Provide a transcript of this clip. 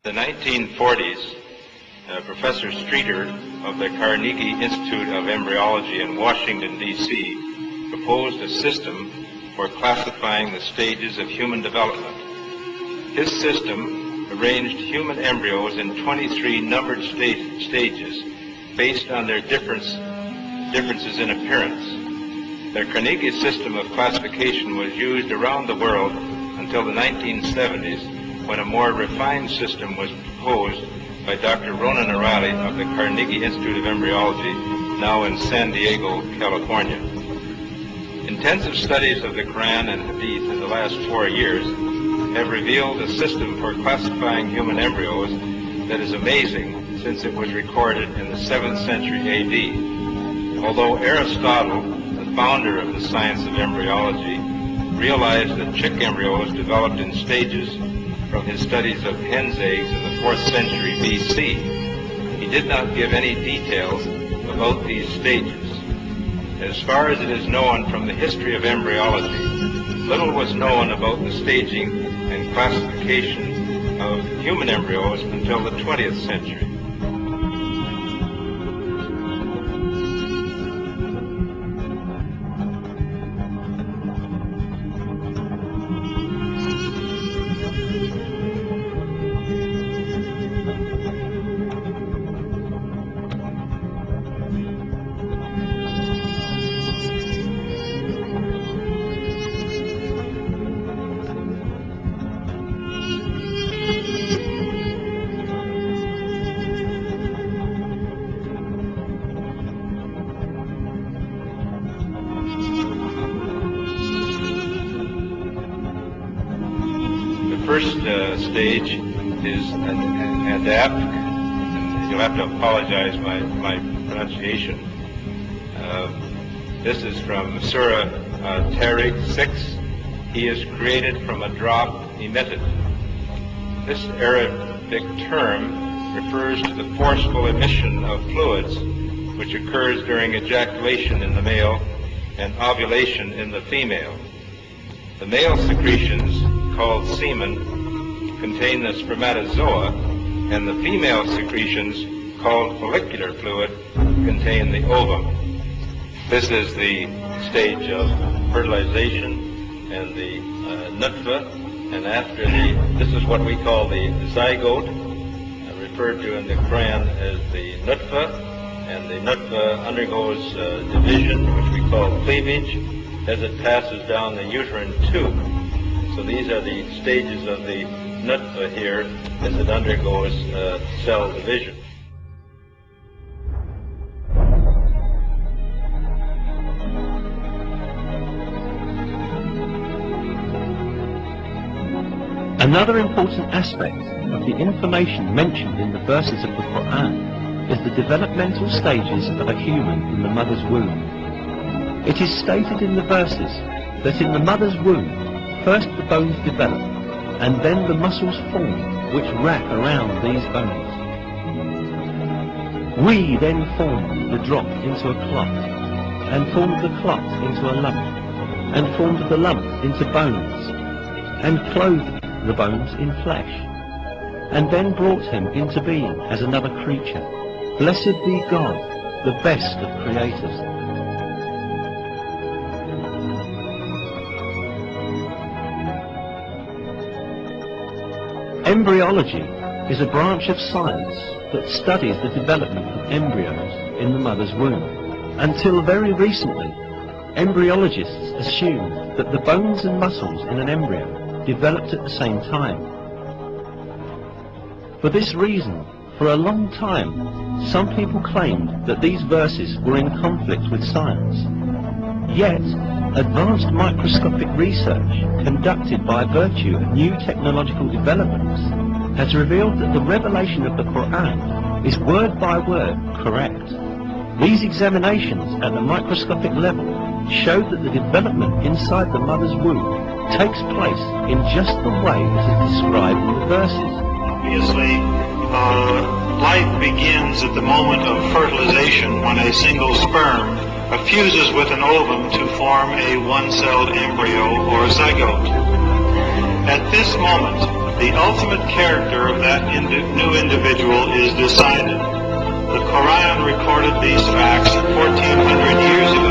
In the 1940s, Professor Streeter of the Carnegie Institute of Embryology in Washington, D.C., proposed a system for classifying the stages of human development. His system arranged human embryos in 23 numbered stages based on their differences in appearance. The Carnegie system of classification was used around the world until the 1970s, when a more refined system was proposed by Dr. Ronan O'Reilly of the Carnegie Institute of Embryology, now in San Diego, California. Intensive studies of the Quran and Hadith in the last 4 years have revealed a system for classifying human embryos that is amazing, since it was recorded in the 7th century A.D. Although Aristotle, the founder of the science of embryology, realized that chick embryos developed in stages from his studies of hen's eggs in the 4th century B.C., he did not give any details about these stages. As far as it is known from the history of embryology, little was known about the staging and classification of human embryos until the 20th century. First stage is an adapt, and you'll have to apologize my pronunciation. This is from Surah Tariq 6. He is created from a drop emitted. This Arabic term refers to the forceful emission of fluids which occurs during ejaculation in the male and ovulation in the female. The male secretions, called semen, contain the spermatozoa, and the female secretions, called follicular fluid, contain the ovum. This is the stage of fertilization and the nutfa, and after this is what we call the zygote, referred to in the Quran as the nutfa, and the nutfa undergoes division, which we call cleavage, as it passes down the uterine tube. So these are the stages of the nutfa here as it undergoes cell division. Another important aspect of the information mentioned in the verses of the Quran is the developmental stages of a human in the mother's womb. It is stated in the verses that in the mother's womb, first the bones develop, and then the muscles form which wrap around these bones. We then formed the drop into a clot, and formed the clot into a lump, and formed the lump into bones, and clothed the bones in flesh, and then brought him into being as another creature. Blessed be God, the best of creators. Embryology is a branch of science that studies the development of embryos in the mother's womb. Until very recently, embryologists assumed that the bones and muscles in an embryo developed at the same time. For this reason, for a long time, some people claimed that these verses were in conflict with science. Yet, advanced microscopic research conducted by virtue of new technological developments has revealed that the revelation of the Quran is word by word correct. These examinations at the microscopic level show that the development inside the mother's womb takes place in just the way that is described in the verses. Obviously, life begins at the moment of fertilization when a single sperm fuses with an ovum to form a one-celled embryo or zygote. At this moment, the ultimate character of that new individual is decided. The Quran recorded these facts 1400 years ago.